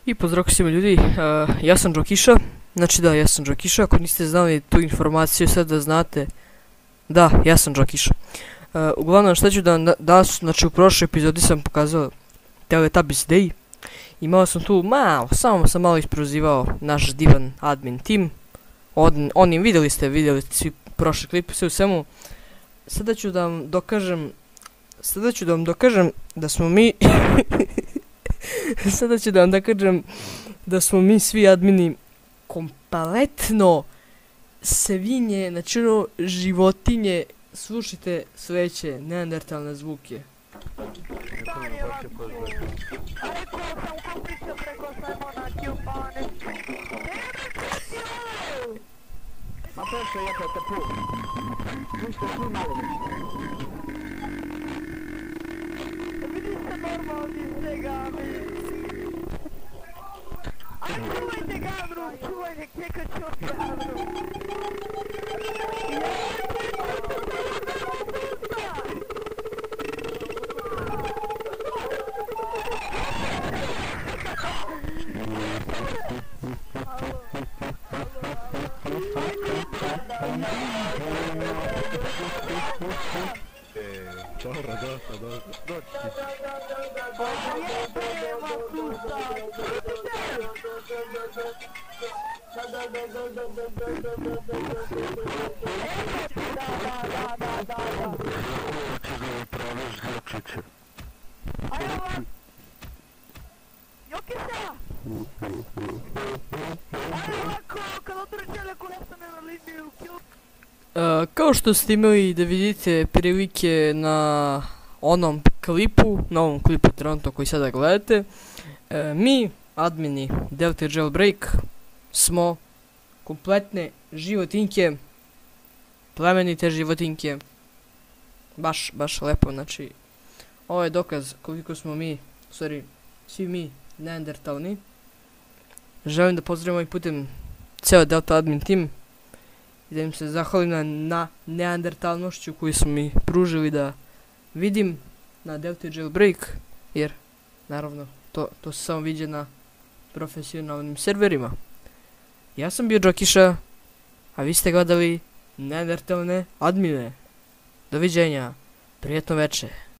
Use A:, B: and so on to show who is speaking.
A: I pozdrav svima ljudi, ja sam Džokiša, znači da, ja sam Džokiša, ako niste znali tu informaciju sad da znate, da, ja sam Džokiša. Uglavnom šta ću da danas, znači u prošloj epizodi sam pokazao Teletubbies Day. Imao sam tu samo sam malo isprozivao naš divan admin tim. Vidjeli ste svi prošli klip, sve u svemu. Sada ću da vam dokažem da smo mi sada ću da vam dokažem da smo mi svi admini kompletno svinje, znači ono životinje. Slušajte sledeće neandertalne zvuke.
B: Ciao ragazza,
A: kao što ste imali da vidite prilike na onom klipu, na ovom klipu trenutno koji sada gledate, mi, admini Delta Jailbreak, smo kompletne životinjke, plemenite životinjke, baš lepo, znači, ovo je dokaz koliko smo mi, svi mi neandertalni. Želim da pozdravim ovim putem ceo Delta admin tim i da im se zahvalim na neandertalnošću koju su mi pružili da vidim na Delta Jailbreak, jer naravno to se samo viđe na profesionalnim serverima. Ja sam bio Džokiša, a vi ste gledali neandertalne admine. Doviđenja, prijetno veče.